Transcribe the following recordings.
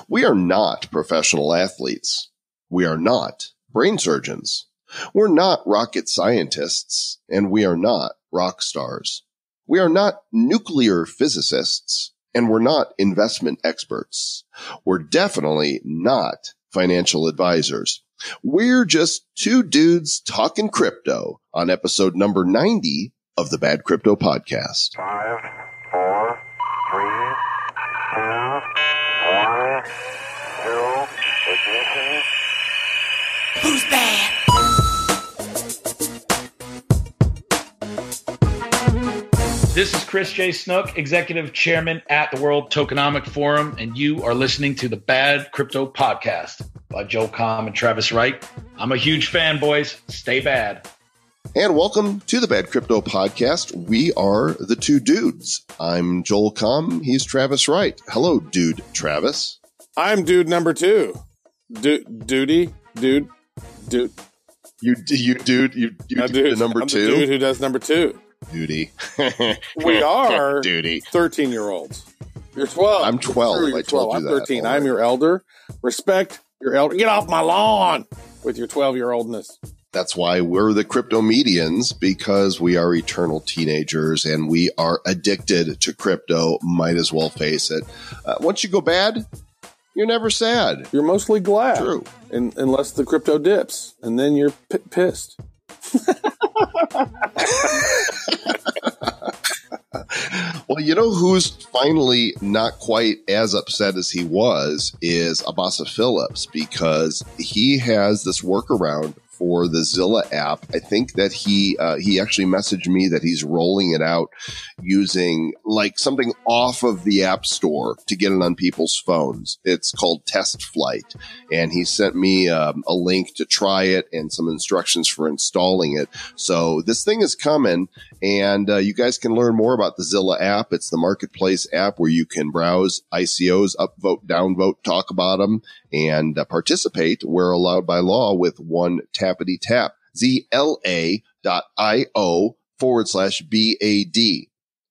We are not professional athletes. We are not brain surgeons. We're not rocket scientists, and we are not rock stars. We are not nuclear physicists, and we're not investment experts. We're definitely not financial advisors. We're just two dudes talking crypto on episode number 90 of the Bad Crypto Podcast. 5, 4, 3, 2, 1, 0, ignition. Who's bad? This is Chris J. Snook, Executive Chairman at the World Tokenomic Forum, and you are listening to the Bad Crypto Podcast by Joel Comm and Travis Wright. I'm a huge fan, boys. Stay bad. And welcome to the Bad Crypto Podcast. We are the two dudes. I'm Joel Comm. He's Travis Wright. Hello, dude Travis. I'm dude number two. Dude. You dude, the number I'm two? The dude who does number two. Duty. We are Duty. 13-year-olds. You're 12. I'm 12. Sure, I told you I'm that. 13. I'm your elder. Respect your elder. Get off my lawn with your 12-year-oldness. That's why we're the crypto medians, because we are eternal teenagers and we are addicted to crypto. Might as well face it. Once you go bad, you're never sad. You're mostly glad. True. Unless the crypto dips, and then you're pissed. Well, you know who's finally not quite as upset as he was is Abasa Phillips, because he has this workaround for the Zilla app. I think that he actually messaged me that he's rolling it out using like something off of the app store to get it on people's phones. It's called Test Flight. And he sent me a link to try it and some instructions for installing it. So this thing is coming, and you guys can learn more about the Zilla app. It's the marketplace app where you can browse ICOs, upvote, downvote, talk about them, and participate where allowed by law with one tappity tap. ZLA.io/BAD.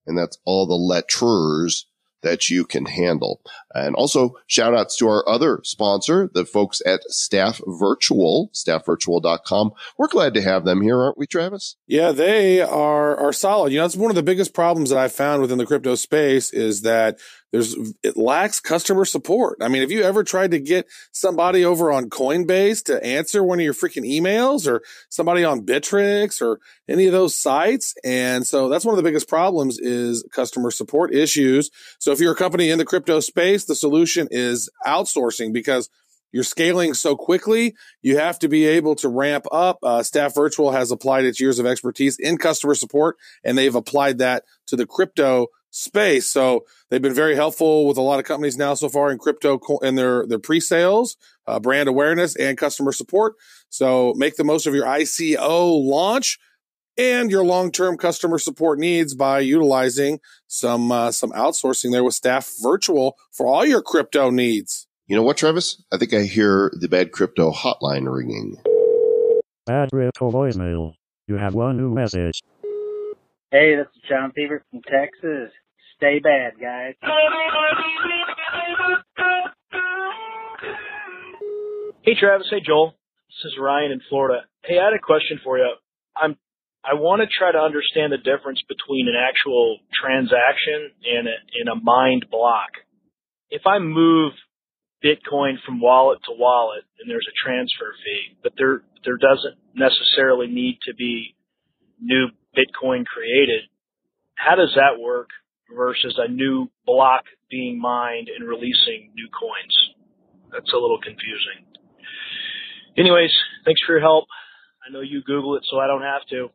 And that's all the letters that you can handle. And also shout outs to our other sponsor, the folks at Staff Virtual, staffvirtual.com. We're glad to have them here, aren't we, Travis? Yeah, they are solid. You know, it's one of the biggest problems that I found within the crypto space is that it lacks customer support. I mean, have you ever tried to get somebody over on Coinbase to answer one of your freaking emails, or somebody on Bittrex or any of those sites? And so that's one of the biggest problems is customer support issues. So if you're a company in the crypto space, the solution is outsourcing, because you're scaling so quickly. You have to be able to ramp up. Staff Virtual has applied its years of expertise in customer support, and they've applied that to the crypto space. So they've been very helpful with a lot of companies now so far in crypto and their pre-sales, brand awareness, and customer support. So make the most of your ICO launch and your long-term customer support needs by utilizing some outsourcing there with Staff Virtual for all your crypto needs. You know what, Travis? I think I hear the Bad Crypto hotline ringing. Bad Crypto voicemail. You have one new message. Hey, this is John Thiebert from Texas. Stay bad, guys. Hey, Travis. Hey, Joel. This is Ryan in Florida. Hey, I had a question for you. I want to try to understand the difference between an actual transaction and a mined block. If I move Bitcoin from wallet to wallet, and there's a transfer fee, but there doesn't necessarily need to be new Bitcoin created. How does that work versus a new block being mined and releasing new coins? That's a little confusing. Anyways, thanks for your help. I know you Google it, so I don't have to.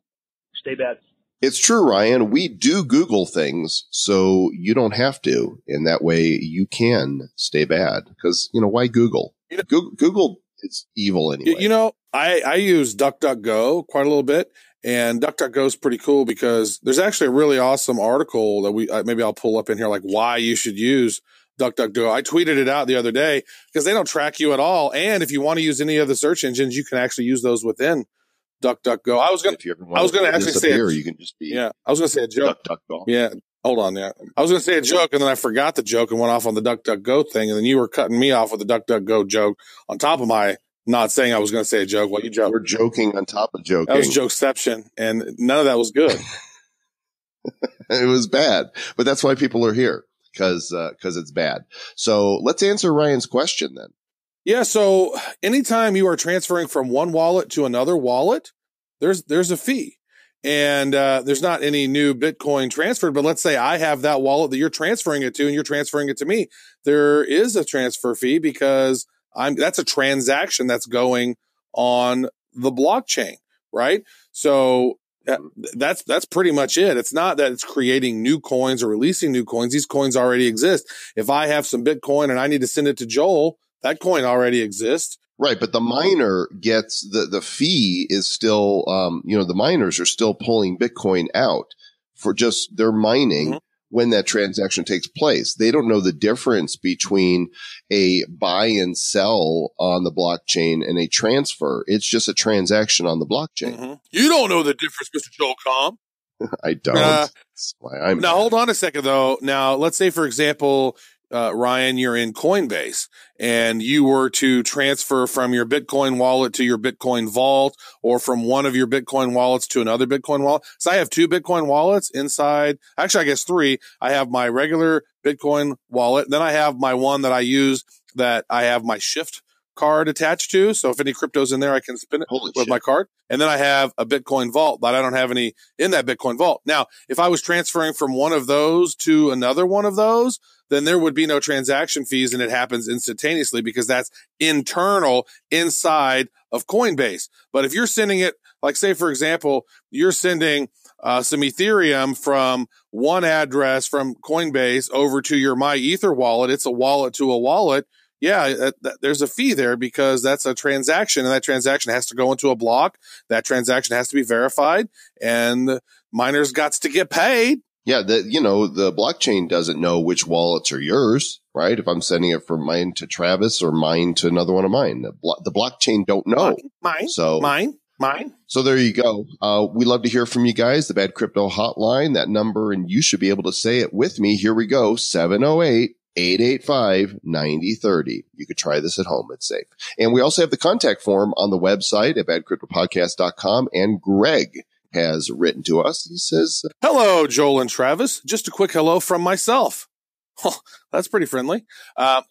Stay bad. It's true, Ryan. We do Google things, so you don't have to. And that way you can stay bad. Because, why Google? Google is evil anyway. I use DuckDuckGo quite a little bit. And DuckDuckGo is pretty cool because there's actually a really awesome article that maybe I'll pull up in here, like why you should use DuckDuckGo. I tweeted it out the other day because they don't track you at all. And if you want to use any of the search engines, you can actually use those within DuckDuckGo. I was going to actually say, you can just be I was going to say a joke. DuckDuckGo. Yeah. Hold on. Yeah. I was going to say a joke and then I forgot the joke and went off on the DuckDuckGo thing. And then you were cutting me off with the DuckDuckGo joke on top of my not saying I was going to say a joke while you joked. We're joking on top of joking. That was jokeception. And none of that was good. It was bad, but that's why people are here because it's bad. So let's answer Ryan's question then. Yeah. So anytime you are transferring from one wallet to another wallet, there's a fee. And there's not any new Bitcoin transferred, but let's say I have that wallet that you're transferring it to and you're transferring it to me. There is a transfer fee because that's a transaction that's going on the blockchain, right? So that's pretty much it. It's not that it's creating new coins or releasing new coins. These coins already exist. If I have some Bitcoin and I need to send it to Joel, that coin already exists. Right. But the miner gets the fee is still, the miners are still pulling Bitcoin out for just their mining when that transaction takes place. They don't know the difference between a buy and sell on the blockchain and a transfer. It's just a transaction on the blockchain. You don't know the difference, Mr. Joel Com. I don't. That's why I'm now, hold on a second, though. Now, let's say, for example, Ryan, you're in Coinbase and you were to transfer from your Bitcoin wallet to your Bitcoin vault or from one of your Bitcoin wallets to another Bitcoin wallet. So I have two Bitcoin wallets inside. Actually, I guess three. I have my regular Bitcoin wallet. Then I have my one that I use that I have my Shift card attached to. So if any crypto's in there, I can spin it with my card. And then I have a Bitcoin vault, but I don't have any in that Bitcoin vault. Now, if I was transferring from one of those to another one of those, then there would be no transaction fees and it happens instantaneously because that's internal inside of Coinbase. But if you're sending it, like say, for example, you're sending some Ethereum from one address from Coinbase over to your My Ether wallet, it's a wallet to a wallet. Yeah, there's a fee there because that's a transaction and that transaction has to go into a block. That transaction has to be verified and miners got to get paid. Yeah, the blockchain doesn't know which wallets are yours, right? If I'm sending it from mine to Travis or mine to another one of mine, the blockchain don't know. Mine. So there you go. We love to hear from you guys. The Bad Crypto Hotline, that number, and you should be able to say it with me. Here we go. 708-885-9030. You could try this at home. It's safe. And we also have the contact form on the website at badcryptopodcast.com. And Greg has written to us. He says, hello, Joel and Travis. Just a quick hello from myself. Oh, that's pretty friendly. Hi,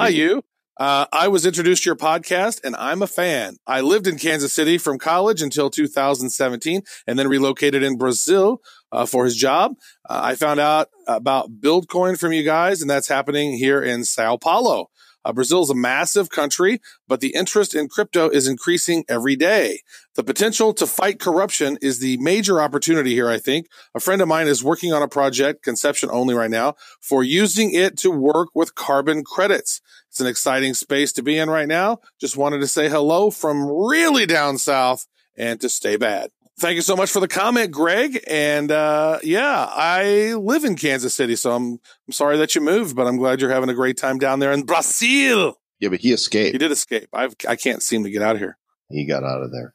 you. I was introduced to your podcast and I'm a fan. I lived in Kansas City from college until 2017 and then relocated in Brazil for his job. I found out about Buildcoin from you guys, and that's happening here in Sao Paulo. Brazil is a massive country, but the interest in crypto is increasing every day. The potential to fight corruption is the major opportunity here, I think. A friend of mine is working on a project, conception only right now, for using it to work with carbon credits. It's an exciting space to be in right now. Just wanted to say hello from really down south and to stay bad. Thank you so much for the comment, Greg. And I live in Kansas City, so I'm sorry that you moved, but I'm glad you're having a great time down there in Brazil. Yeah, but he escaped. He did escape. I can't seem to get out of here. He got out of there.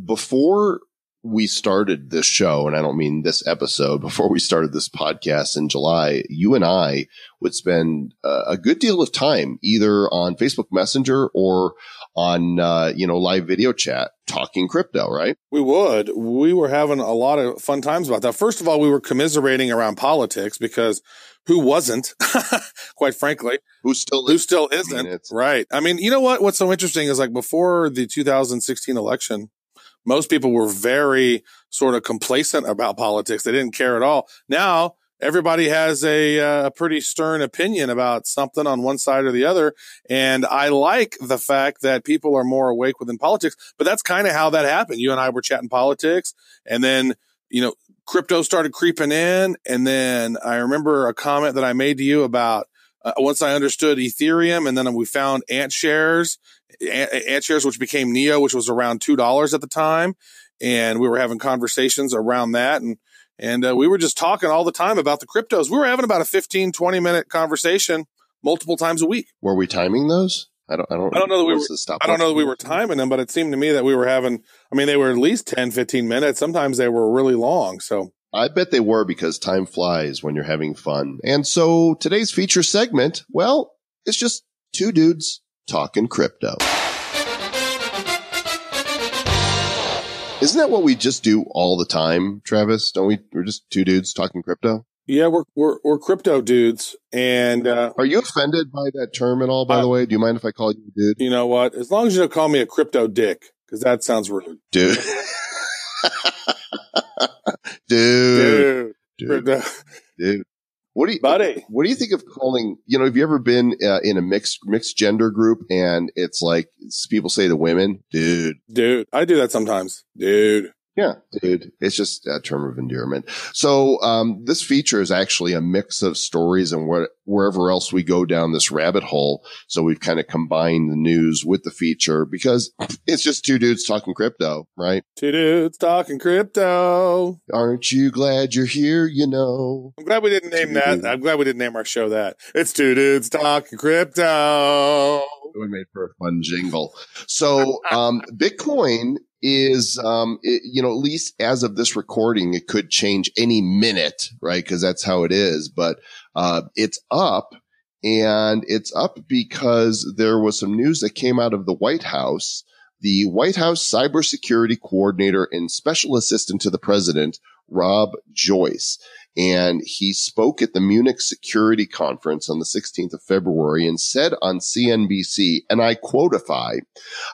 Before we started this show, and I don't mean this episode, before we started this podcast in July, you and I would spend a good deal of time either on Facebook Messenger or on, live video chat talking crypto, right? We would. We were having a lot of fun times about that. First of all, we were commiserating around politics because who wasn't, quite frankly? Who still isn't? I mean, right. I mean, you know what? What's so interesting is like before the 2016 election, most people were very sort of complacent about politics. They didn't care at all. Now, everybody has a pretty stern opinion about something on one side or the other. And I like the fact that people are more awake within politics, but that's kind of how that happened. You and I were chatting politics and then, crypto started creeping in. And then I remember a comment that I made to you about once I understood Ethereum and then we found Ant shares, which became Neo, which was around $2 at the time. And we were having conversations around that. And we were just talking all the time about the cryptos. We were having about a 15, 20-minute conversation multiple times a week. Were we timing those? I don't know that we were timing them, but it seemed to me that we were having, they were at least 10, 15 minutes. Sometimes they were really long. So I bet they were, because time flies when you're having fun. And so today's feature segment, well, it's just two dudes talking crypto. Isn't that what we just do all the time, Travis? Don't we? We're just two dudes talking crypto. Yeah, we're crypto dudes. And are you offended by that term at all, by the way? Do you mind if I call you dude? You know what? As long as you don't call me a crypto dick, because that sounds rude. Dude. Dude. What do you think of calling, have you ever been in a mixed gender group and it's like people say to women, dude, I do that sometimes. Dude. Yeah, dude. It's just a term of endearment. So, this feature is actually a mix of stories and wherever else we go down this rabbit hole. So we've kind of combined the news with the feature because it's just two dudes talking crypto, right? Two dudes talking crypto. Aren't you glad you're here? I'm glad we didn't name that. I'm glad we didn't name our show that. It's two dudes talking crypto. We made for a fun jingle. So, Bitcoin is, at least as of this recording, it could change any minute, right? Because that's how it is. But it's up, and it's up because there was some news that came out of the White House. The White House cybersecurity coordinator and special assistant to the president, Rob Joyce. And he spoke at the Munich Security Conference on the 16th of February and said on CNBC, and I quotify,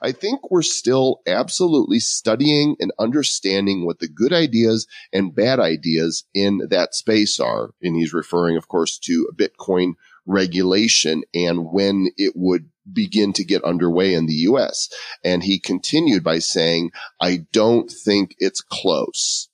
"I think we're still absolutely studying and understanding what the good ideas and bad ideas in that space are." And he's referring, of course, to Bitcoin regulation and when it would begin to get underway in the U.S. And he continued by saying, "I don't think it's close."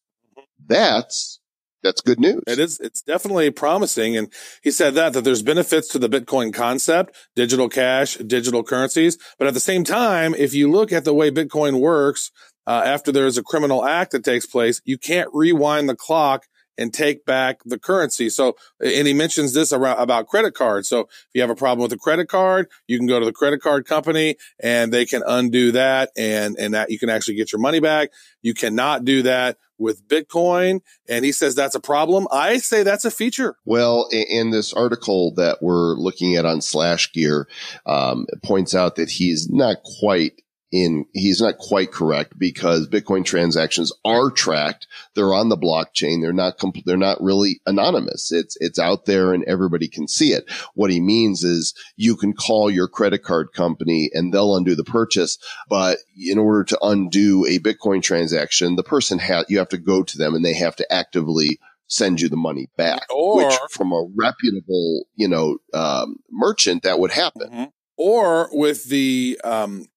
That's good news. It is. It's definitely promising. And he said that there's benefits to the Bitcoin concept, digital cash, digital currencies. But at the same time, if you look at the way Bitcoin works, after there's a criminal act that takes place, you can't rewind the clock and take back the currency. So, and he mentions this about credit cards. So if you have a problem with a credit card, you can go to the credit card company and they can undo that and that you can actually get your money back. You cannot do that with Bitcoin. And he says that's a problem. I say that's a feature. Well, in this article that we're looking at on SlashGear, it points out that he's not quite correct because Bitcoin transactions are tracked. They're on the blockchain. They're not really anonymous. It's out there and everybody can see it. What he means is you can call your credit card company and they'll undo the purchase. But in order to undo a Bitcoin transaction, the person you have to go to them and they have to actively send you the money back, which from a reputable, merchant, that would happen. Mm-hmm. Or with the, the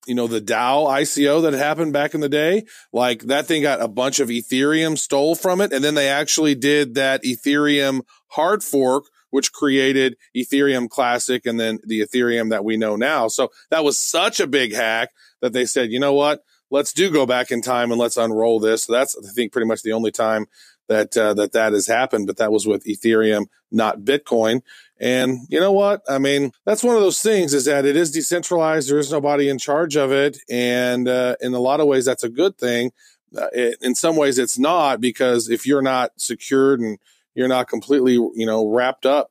DAO ICO that happened back in the day, like that thing got a bunch of Ethereum stole from it. And then they actually did that Ethereum hard fork, which created Ethereum Classic and then the Ethereum that we know now. So that was such a big hack that they said, you know what, let's go back in time and let's unroll this. So that's, I think, pretty much the only time that has happened, but that was with Ethereum, not Bitcoin. And you know what? I mean, that's one of those things is that it is decentralized. There is nobody in charge of it. And in a lot of ways, that's a good thing. In some ways, it's not, because if you're not secured and you're not completely, wrapped up,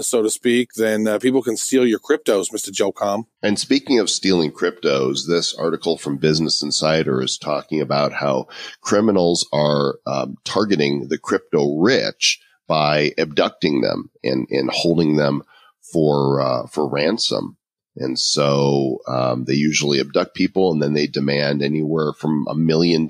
so to speak, then people can steal your cryptos, Mr. Joe Com. And speaking of stealing cryptos, this article from Business Insider is talking about how criminals are targeting the crypto rich by abducting them and holding them for ransom. And so they usually abduct people and then they demand anywhere from $1 million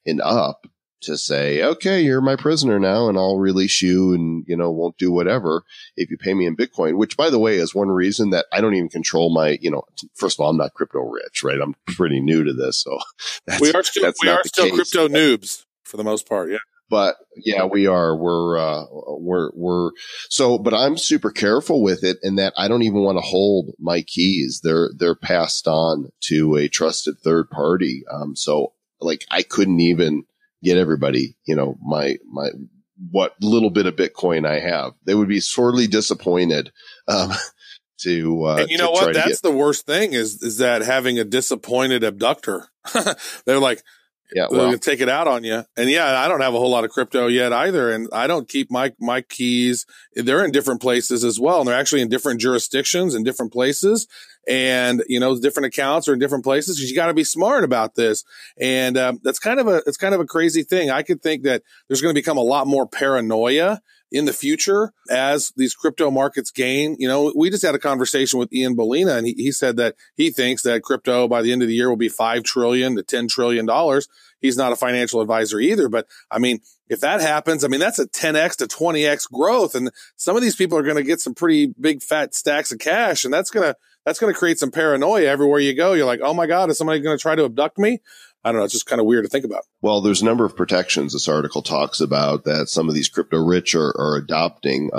and up to say, okay, you're my prisoner now and I'll release you and, won't do whatever if you pay me in Bitcoin, which, by the way, is one reason that I don't even control my, first of all, I'm not crypto rich, right? I'm pretty new to this. So we are still crypto noobs for the most part. Yeah. But yeah, we are. But I'm super careful with it in that I don't even want to hold my keys. They're passed on to a trusted third party. So like I couldn't even get everybody, my what little bit of Bitcoin I have. They would be sorely disappointed, and you know what? That's the worst thing is that having a disappointed abductor. They're like, Yeah, They're going to take it out on you. And yeah, I don't have a whole lot of crypto yet either. And I don't keep my keys. They're in different places as well. And they're actually in different jurisdictions and different places. And, different accounts are in different places because you got to be smart about this. And, it's kind of a crazy thing. I could think that there's going to become a lot more paranoia in the future as these crypto markets gain. We just had a conversation with Ian Bolina, and he said that he thinks that crypto by the end of the year will be $5 trillion to $10 trillion. He's not a financial advisor either, but I mean, if that happens, I mean, that's a 10x to 20x growth. And some of these people are going to get some pretty big fat stacks of cash, and that's going to create some paranoia everywhere you go. You're like, oh my God, is somebody going to try to abduct me? I don't know. It's just kind of weird to think about. Well, there's a number of protections this article talks about that some of these crypto rich are adopting.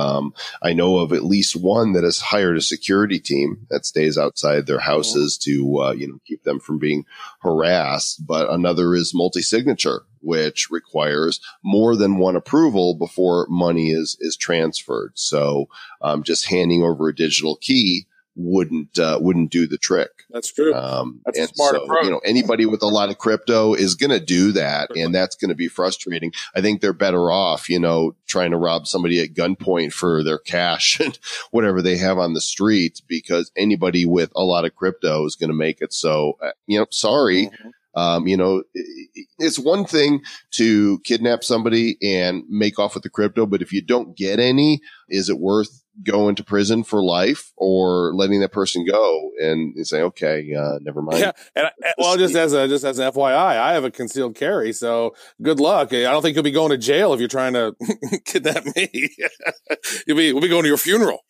I know of at least one that has hired a security team that stays outside their houses to, keep them from being harassed. But another is multi-signature, which requires more than one approval before money is transferred. So, just handing over a digital key wouldn't do the trick. That's true. That's a smart approach. Anybody with a lot of crypto is going to do that, and that's going to be frustrating. I think they're better off, trying to rob somebody at gunpoint for their cash and whatever they have on the streets, because anybody with a lot of crypto is going to make it so, sorry. It's one thing to kidnap somebody and make off with the crypto, but if you don't get any, is it worth going to prison for life or letting that person go and say, okay, never mind? Yeah. And just as an FYI, I have a concealed carry. So good luck. I don't think you'll be going to jail if you're trying to kidnap me. We'll be going to your funeral.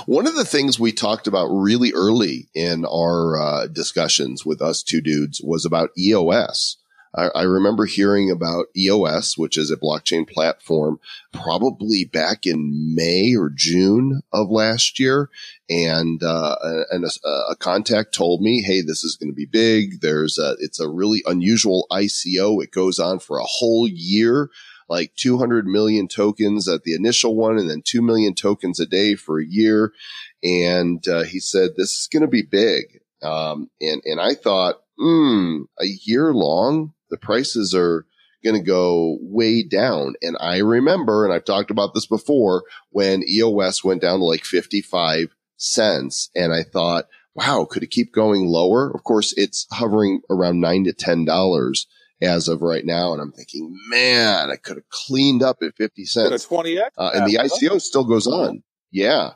One of the things we talked about really early in our discussions with us two dudes was about EOS. I remember hearing about EOS, which is a blockchain platform, probably back in May or June of last year. And a contact told me, hey, this is going to be big. It's a really unusual ICO. It goes on for a whole year, like 200 million tokens at the initial one, and then 2 million tokens a day for a year. And he said, this is going to be big. And I thought, a year long, the prices are going to go way down. And I remember, and I've talked about this before, when EOS went down to like 55 cents. And I thought, wow, could it keep going lower? Of course, it's hovering around $9 to $10 as of right now. And I'm thinking, man, I could have cleaned up at 50 cents. 20x. And the ICO still goes on. Yeah.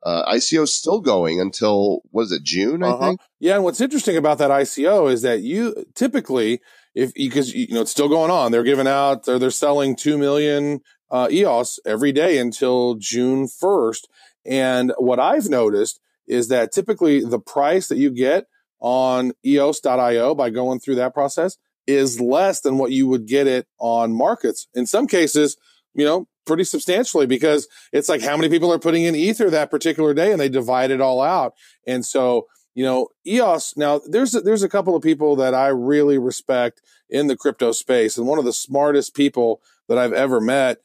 ICO is still going until, June, I think? Yeah. And what's interesting about that ICO is that you typically, because it's still going on, they're giving out, they're selling 2 million EOS every day until June 1st. And what I've noticed is that typically the price that you get on EOS.io by going through that process is less than what you would get it on markets. In some cases, pretty substantially, because it's like how many people are putting in Ether that particular day, and they divide it all out. And so, EOS, now there's a couple of people that I really respect in the crypto space. And one of the smartest people that I've ever met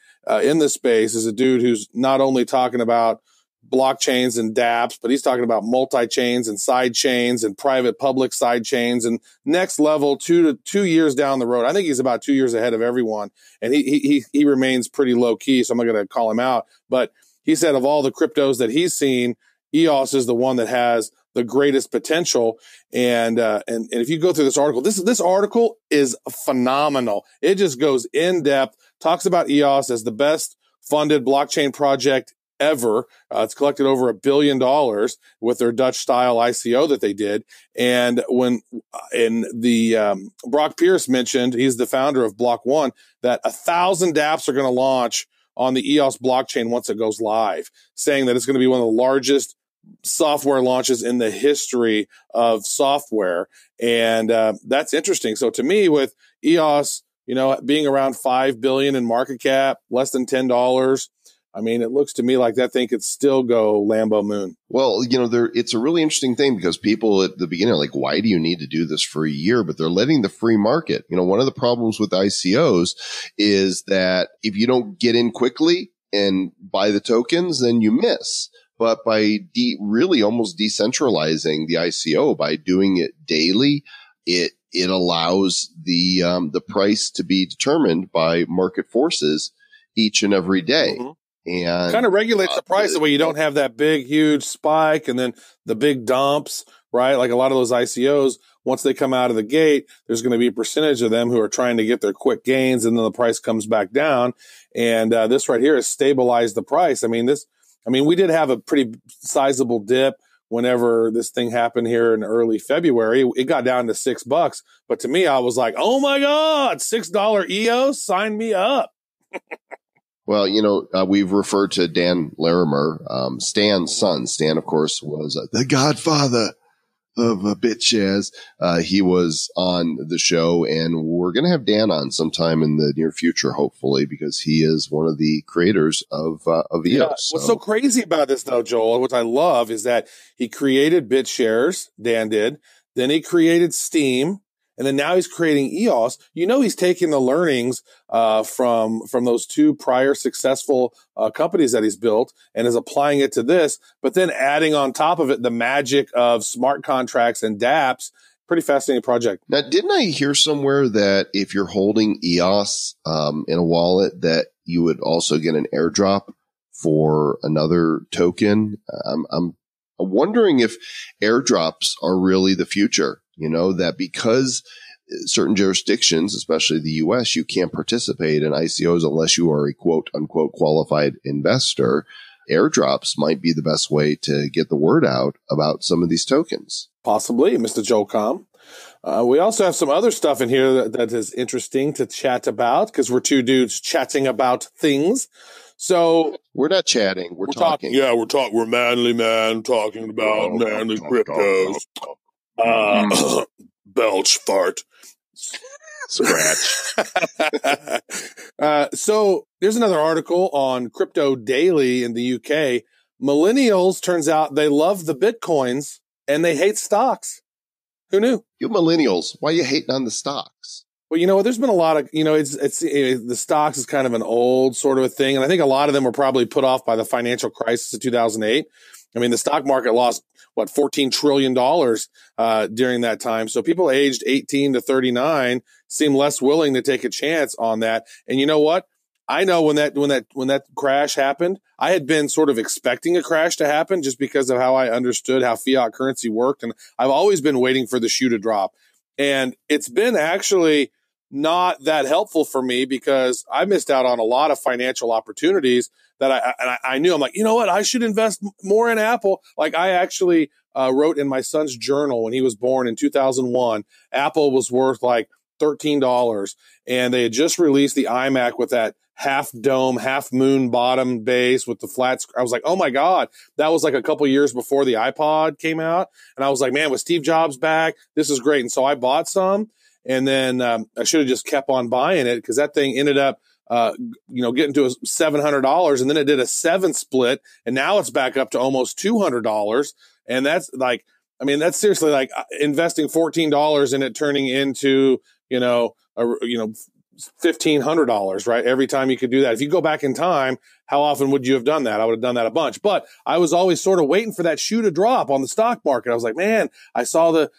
in this space is a dude who's not only talking about blockchains and dApps, but he's talking about multi-chains and side chains and private public side chains and next level 2 years down the road. I think he's about 2 years ahead of everyone. And he remains pretty low key. So I'm not going to call him out, but he said of all the cryptos that he's seen, EOS is the one that has the greatest potential. And if you go through this article, this article is phenomenal. It just goes in depth, talks about EOS as the best funded blockchain project ever. It's collected over $1 billion with their Dutch style ICO that they did. And Brock Pierce mentioned, he's the founder of Block One, that 1,000 dApps are going to launch on the EOS blockchain once it goes live, saying that it's going to be one of the largest software launches in the history of software. And that's interesting. So to me, with EOS, being around 5 billion in market cap, less than $10, I mean, it looks to me like that thing could still go Lambo Moon. Well, it's a really interesting thing because people at the beginning are like, why do you need to do this for a year? But they're letting the free market. One of the problems with ICOs is that if you don't get in quickly and buy the tokens, then you miss. But by really almost decentralizing the ICO by doing it daily, it allows the price to be determined by market forces each and every day. Mm-hmm. And kind of regulates the price the way you don't have that big, huge spike and then the big dumps, right? Like a lot of those ICOs, once they come out of the gate, there's going to be a percentage of them who are trying to get their quick gains, and then the price comes back down. And this right here has stabilized the price. I mean, we did have a pretty sizable dip whenever this thing happened here in early February. It got down to $6, but to me, I was like, oh my God, $6 EOS, sign me up. Well, we've referred to Dan Larimer, Stan's son. Stan, of course, was the godfather of BitShares. He was on the show, and we're going to have Dan on sometime in the near future, hopefully, because he is one of the creators of EOS. Yeah. What's so crazy about this, though, Joel, what I love is that he created BitShares, Dan did, then he created Steam, and then now he's creating EOS. He's taking the learnings from those two prior successful companies that he's built and is applying it to this, but then adding on top of it the magic of smart contracts and dApps. Pretty fascinating project. Now, didn't I hear somewhere that if you're holding EOS in a wallet, that you would also get an airdrop for another token? I'm wondering if airdrops are really the future. That because certain jurisdictions, especially the U.S., you can't participate in ICOs unless you are a quote unquote qualified investor. Airdrops might be the best way to get the word out about some of these tokens. Possibly, Mr. Joel Com. We also have some other stuff in here that is interesting to chat about because we're two dudes chatting about things. So we're not chatting. We're talking. Yeah, we're manly man talking about manly cryptos. Belch fart. Scratch. So there's another article on Crypto Daily in the UK. Millennials, turns out they love the Bitcoins and they hate stocks. Who knew? You millennials, why are you hating on the stocks? Well, there's been a lot of, it's the stocks is kind of an old sort of a thing. And I think a lot of them were probably put off by the financial crisis of 2008. I mean, the stock market lost, $14 trillion during that time. So people aged 18 to 39 seem less willing to take a chance on that. And you know what? I know when that crash happened, I had been sort of expecting a crash to happen just because of how I understood how fiat currency worked. And I've always been waiting for the shoe to drop. And it's been actually not that helpful for me because I missed out on a lot of financial opportunities that I knew. I'm like, you know what? I should invest more in Apple. Like I actually wrote in my son's journal when he was born in 2001, Apple was worth like $13, and they had just released the iMac with that half dome, half moon bottom base with the flat. I was like, oh my God, that was like a couple years before the iPod came out. And I was like, man, with Steve Jobs back, this is great. And so I bought some, and then I should have just kept on buying it because that thing ended up, getting to $700, and then it did a 7 split, and now it's back up to almost $200. And that's like, that's seriously like investing $14 and it turning into, $1,500, right? Every time you could do that. If you go back in time, how often would you have done that? I would have done that a bunch, but I was always sort of waiting for that shoe to drop on the stock market. I was like, man, I saw the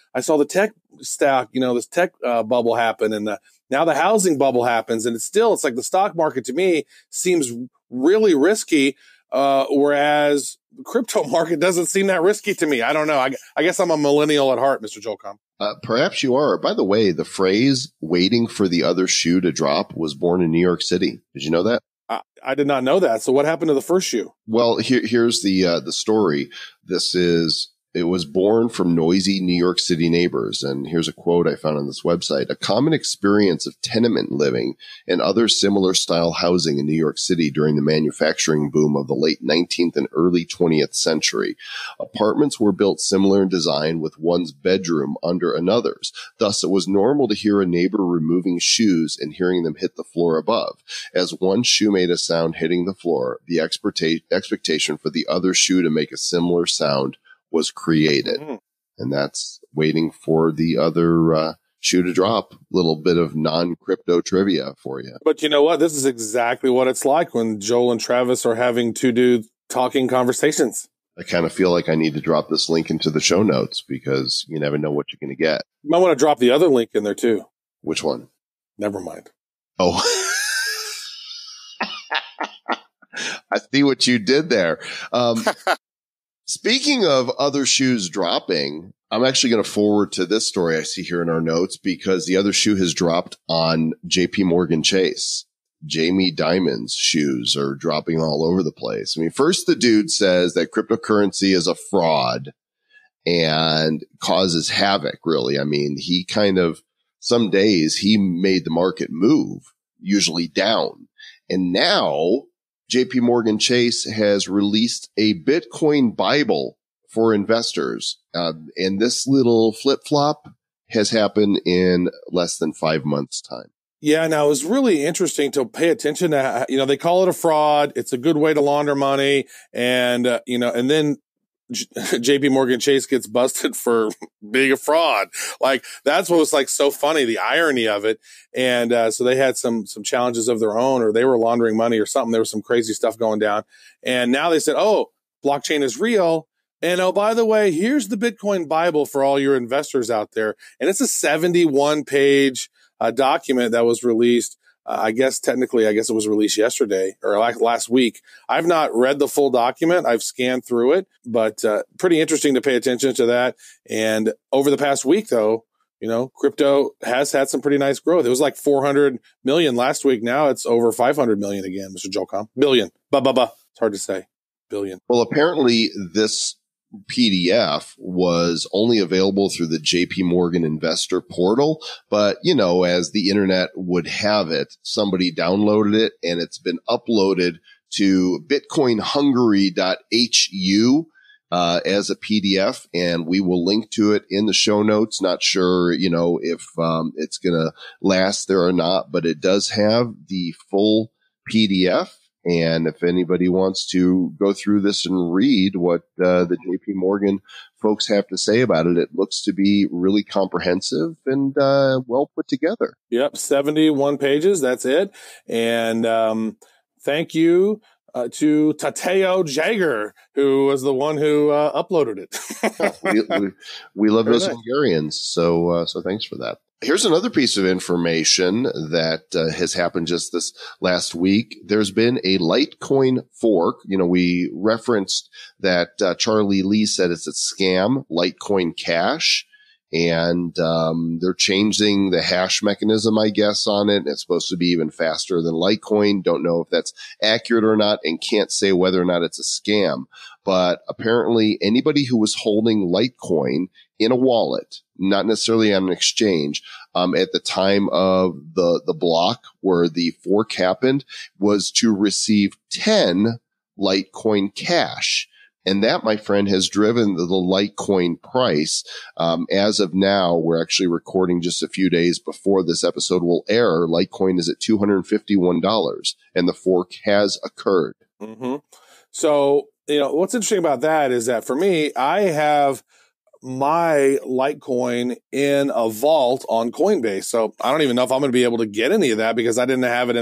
tech stock, this tech bubble happen, and now the housing bubble happens, and it's like the stock market to me seems really risky. Whereas the crypto market doesn't seem that risky to me. I don't know. I guess I'm a millennial at heart, Mr. Joel Com. Perhaps you are. By the way, the phrase "waiting for the other shoe to drop" was born in New York City. Did you know that? I did not know that. So what happened to the first shoe? Well, here's the story. It was born from noisy New York City neighbors. And here's a quote I found on this website. A common experience of tenement living and other similar style housing in New York City during the manufacturing boom of the late 19th and early 20th century. Apartments were built similar in design with one's bedroom under another's. Thus, it was normal to hear a neighbor removing shoes and hearing them hit the floor above. As one shoe made a sound hitting the floor, the expectation for the other shoe to make a similar sound was created. And that's waiting for the other shoe to drop. Little bit of non-crypto trivia for you. But you know what? This is exactly what it's like when Joel and Travis are having two dudes talking conversations. I kind of feel like I need to drop this link into the show notes because you never know what you're going to get. You might want to drop the other link in there too. Which one? Never mind. Oh, I see what you did there. Speaking of other shoes dropping, I'm actually going to forward to this story I see here in our notes because the other shoe has dropped on JP Morgan Chase. Jamie Dimon's shoes are dropping all over the place. I mean, first the dude says that cryptocurrency is a fraud and causes havoc, really. I mean, he kind of, some days he made the market move, usually down. And now JP Morgan Chase has released a Bitcoin Bible for investors. And this little flip-flop has happened in less than 5 months' time. Yeah, now it's really interesting to pay attention to, they call it a fraud. It's a good way to launder money. And, and then JP Morgan Chase gets busted for being a fraud. Like, that's what was like so funny, the irony of it. And, so they had some challenges of their own, or they were laundering money or something. There was some crazy stuff going down. And now they said, oh, blockchain is real. And oh, by the way, here's the Bitcoin Bible for all your investors out there. And it's a 71-page document that was released. I guess it was released yesterday or last week. I've not read the full document. I've scanned through it, but pretty interesting to pay attention to that. And over the past week, though, crypto has had some pretty nice growth. It was like 400 million last week. Now it's over 500 million again, Mr. Jolcom. Billion. It's hard to say. Billion. Well, apparently this PDF was only available through the JP Morgan investor portal. But, as the internet would have it, somebody downloaded it and it's been uploaded to bitcoinhungary.hu as a PDF. And we will link to it in the show notes. Not sure, if it's going to last there or not, but it does have the full PDF. And if anybody wants to go through this and read what the JP Morgan folks have to say about it, it looks to be really comprehensive and well put together. Yep, 71 pages. That's it. And thank you to Tateo Jager, who was the one who uploaded it. we love those Hungarians, so thanks for that. Here's another piece of information that has happened just this last week. There's been a Litecoin fork. We referenced that Charlie Lee said it's a scam, Litecoin Cash. And they're changing the hash mechanism, I guess, on it. It's supposed to be even faster than Litecoin. Don't know if that's accurate or not and can't say whether or not it's a scam. But apparently anybody who was holding Litecoin in a wallet, not necessarily on an exchange, at the time of the block where the fork happened, was to receive 10 Litecoin Cash. And that, my friend, has driven the Litecoin price. As of now, we're actually recording just a few days before this episode will air. Litecoin is at $251, and the fork has occurred. Mm-hmm. So, what's interesting about that is that for me, I have my Litecoin in a vault on Coinbase. So I don't even know if I'm going to be able to get any of that because I didn't have it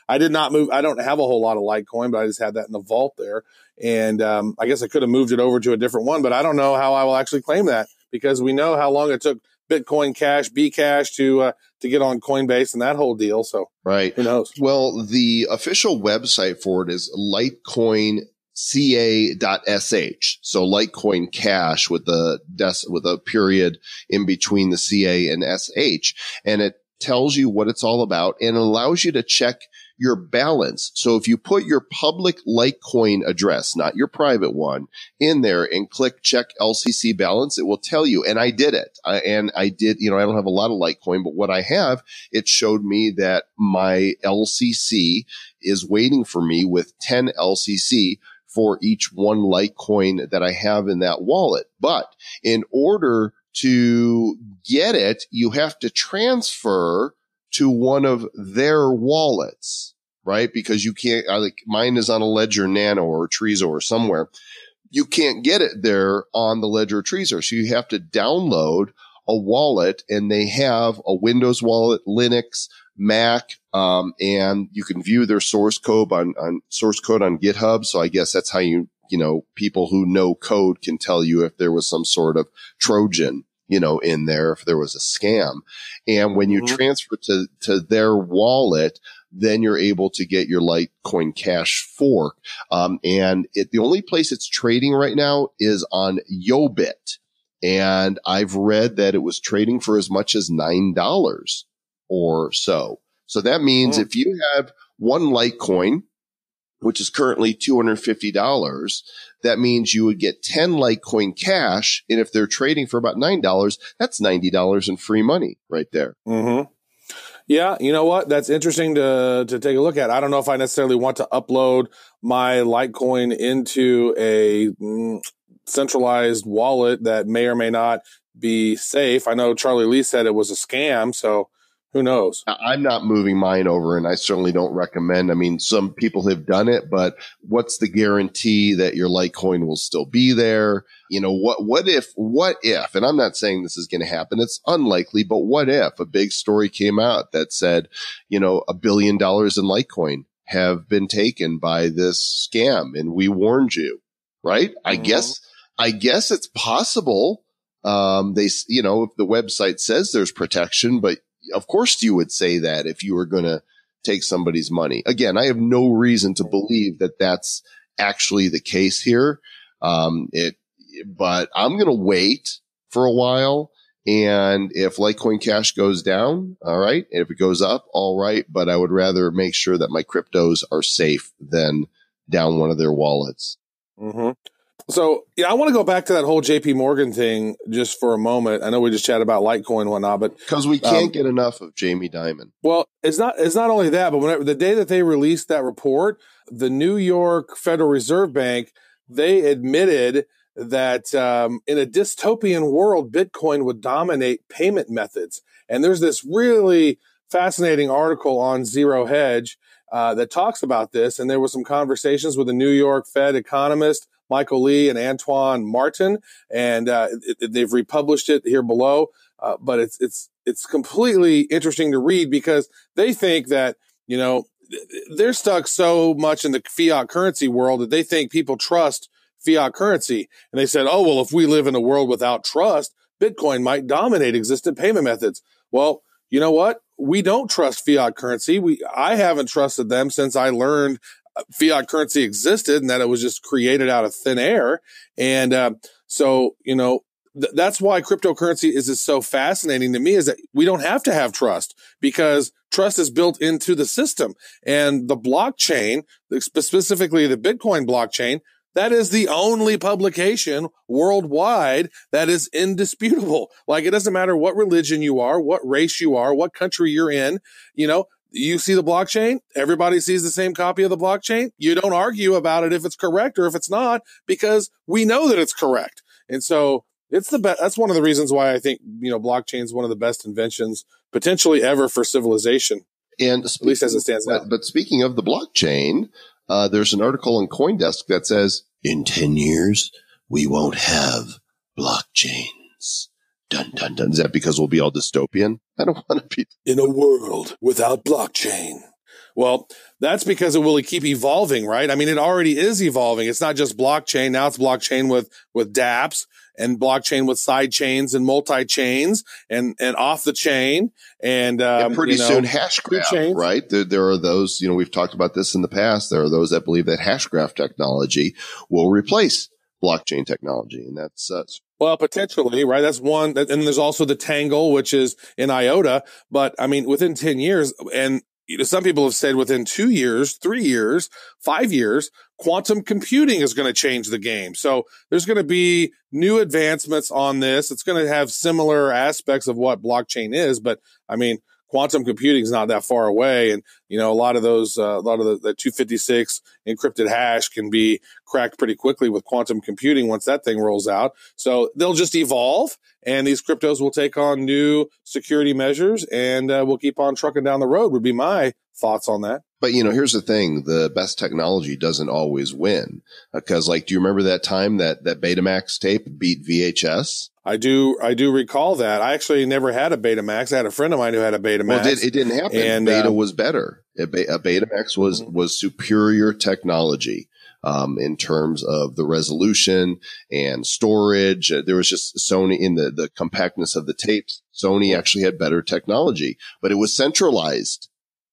I did not move. I don't have a whole lot of Litecoin, but I just had that in the vault there. And I guess I could have moved it over to a different one, but I don't know how I will actually claim that because we know how long it took Bitcoin Cash, Bcash to get on Coinbase and that whole deal. So right. Who knows? Well, the official website for it is Litecoin ca.sh. So Litecoin Cash with a period in between the CA and SH. And it tells you what it's all about and allows you to check your balance. So if you put your public Litecoin address, not your private one, in there and click check LCC balance, it will tell you. And I did it. I don't have a lot of Litecoin, but what I have, it showed me that my LCC is waiting for me with 10 LCC for each one Litecoin that I have in that wallet. But in order to get it, you have to transfer to one of their wallets, right? Because you can't, mine is on a Ledger Nano or Trezor or somewhere. You can't get it there on the Ledger Trezor. So you have to download a wallet, and they have a Windows wallet, Linux, Mac, and you can view their source code on GitHub. So I guess that's how you people who know code can tell you if there was some sort of Trojan, in there, if there was a scam. And when you transfer to their wallet, then you're able to get your Litecoin Cash fork. And the only place it's trading right now is on Yobit. And I've read that it was trading for as much as $9 or so. So that means if you have one Litecoin, which is currently $250, that means you would get 10 Litecoin Cash. And if they're trading for about $9, that's $90 in free money right there. Mm-hmm. Yeah, you know what? That's interesting to take a look at. I don't know if I necessarily want to upload my Litecoin into a centralized wallet that may or may not be safe. I know Charlie Lee said it was a scam, so who knows? I'm not moving mine over, and I certainly don't recommend. I mean, some people have done it, but what's the guarantee that your Litecoin will still be there? What if, and I'm not saying this is going to happen. It's unlikely, but what if a big story came out that said, $1 billion in Litecoin have been taken by this scam, and we warned you, right? I guess it's possible. If the website says there's protection, but of course you would say that if you were going to take somebody's money. Again, I have no reason to believe that that's actually the case here. But I'm going to wait for a while. And if Litecoin Cash goes down, all right. And if it goes up, all right. But I would rather make sure that my cryptos are safe than down one of their wallets. Mm-hmm. So, I want to go back to that whole JP Morgan thing just for a moment. I know we just chatted about Litecoin and whatnot, but because we can't get enough of Jamie Dimon. Well, it's not only that, but whenever the day that they released that report, the New York Federal Reserve Bank, they admitted that in a dystopian world, Bitcoin would dominate payment methods. And there's this really fascinating article on Zero Hedge that talks about this. And there were some conversations with a New York Fed economist, Michael Lee and Antoine Martin, and they've republished it here below. But it's completely interesting to read because they think that, they're stuck so much in the fiat currency world that they think people trust fiat currency. And they said, oh, well, if we live in a world without trust, Bitcoin might dominate existing payment methods. Well, you know what? We don't trust fiat currency. I haven't trusted them since I learned fiat currency existed and that it was just created out of thin air. And so, that's why cryptocurrency is so fascinating to me, is that we don't have to have trust because trust is built into the system. And the blockchain, specifically the Bitcoin blockchain, that is the only publication worldwide that is indisputable. Like, it doesn't matter what religion you are, what race you are, what country you're in, you see the blockchain, everybody sees the same copy of the blockchain. You don't argue about it if it's correct or if it's not, because we know that it's correct. And so it's the best. That's one of the reasons why I think, blockchain is one of the best inventions potentially ever for civilization. And at least as it stands now. But speaking of the blockchain, there's an article on CoinDesk that says in 10 years, we won't have blockchains. Dun, dun, dun. Is that because we'll be all dystopian? I don't want to be in a world without blockchain. Well, that's because it will keep evolving, right? I mean, it already is evolving. It's not just blockchain. Now it's blockchain with dApps and blockchain with side chains and multi chains and off the chain. And pretty soon Hashgraph, right? There are those, we've talked about this in the past. There are those that believe that Hashgraph technology will replace blockchain technology. And that's well, potentially, right? That's one. And there's also the Tangle, which is in IOTA. But I mean, within 10 years, and some people have said within 2 years, 3 years, 5 years, quantum computing is going to change the game. So there's going to be new advancements on this. It's going to have similar aspects of what blockchain is. But I mean, quantum computing is not that far away. And, a lot of those, the 256 encrypted hash can be cracked pretty quickly with quantum computing once that thing rolls out. So they'll just evolve, and these cryptos will take on new security measures, and we'll keep on trucking down the road, would be my thoughts on that. But, here's the thing. The best technology doesn't always win. Because, do you remember that time that Betamax tape beat VHS? I do recall that. I actually never had a Betamax. I had a friend of mine who had a Betamax. Well, it didn't happen. And Beta was better. A Betamax was superior technology. in terms of the resolution and storage. There was just Sony in the compactness of the tapes. Sony actually had better technology, but it was centralized.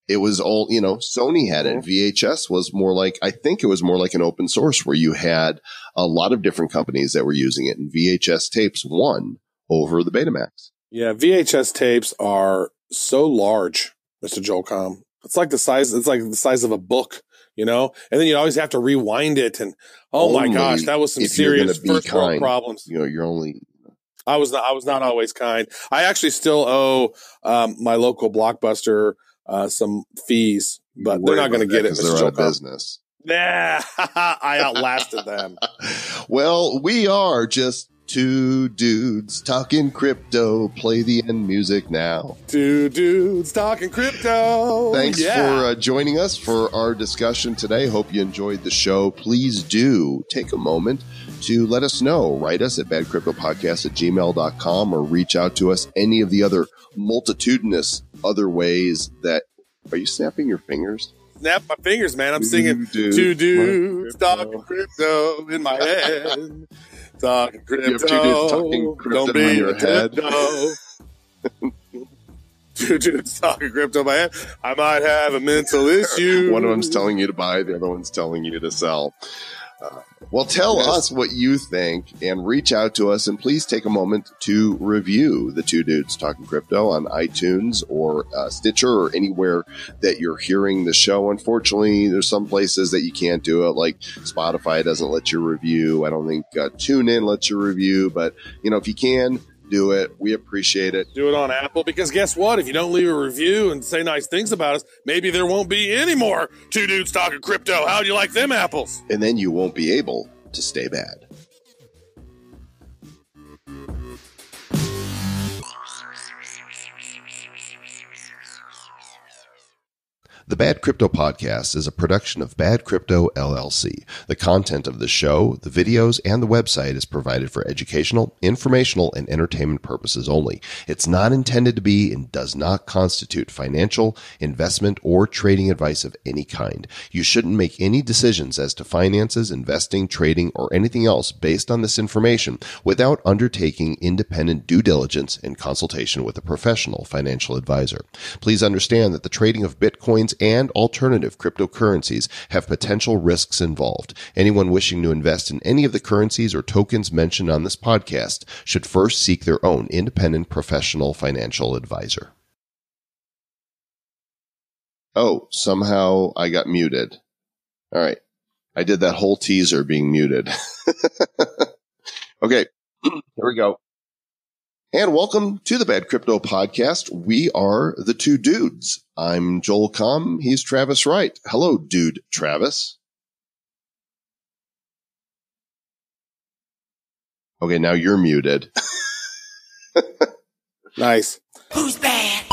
It was all, Sony had it. VHS was more like, I think it was more like an open source where you had a lot of different companies that were using it, and VHS tapes won over the Betamax. Yeah, VHS tapes are so large, Mr. Joel. It's like the size of a book, and then you always have to rewind it. And my gosh, that was some serious first world problems. You're only. I was not always kind. I actually still owe my local Blockbuster some fees, but they're not going to get it. They're out of business. Nah, I outlasted them. Well, we are just two dudes talking crypto. Play the end music now. Two dudes talking crypto. Thanks for joining us for our discussion today. Hope you enjoyed the show. Please do take a moment to let us know. Write us at badcryptopodcast@gmail.com or reach out to us any of the other multitudinous other ways that. Are you snapping your fingers? Snap my fingers, man. I'm singing two dudes talking crypto in my head. Talking crypto. You have two dudes talking crypto in your head. Two dudes talking crypto in my head. I might have a mental issue. One of them's telling you to buy, the other one's telling you to sell. Well, tell us what you think and reach out to us, and please take a moment to review the Two Dudes Talking Crypto on iTunes or Stitcher or anywhere that you're hearing the show. Unfortunately, there's some places that you can't do it, like Spotify doesn't let you review. I don't think TuneIn lets you review, but if you can, do it. We appreciate it. Do it on Apple, because guess what? If you don't leave a review and say nice things about us, maybe there won't be any more Two Dudes Talking Crypto. How'd you like them apples? And then you won't be able to stay bad. The Bad Crypto Podcast is a production of Bad Crypto LLC. The content of the show, the videos, and the website is provided for educational, informational, and entertainment purposes only. It's not intended to be and does not constitute financial, investment, or trading advice of any kind. You shouldn't make any decisions as to finances, investing, trading, or anything else based on this information without undertaking independent due diligence and consultation with a professional financial advisor. Please understand that the trading of Bitcoins and alternative cryptocurrencies have potential risks involved. Anyone wishing to invest in any of the currencies or tokens mentioned on this podcast should first seek their own independent professional financial advisor. Oh, somehow I got muted. All right. I did that whole teaser being muted. Okay, here we go. And welcome to the Bad Crypto Podcast. We are the Two Dudes. I'm Joel Comm. He's Travis Wright. Hello, dude Travis. Okay, now you're muted. Nice. Who's bad?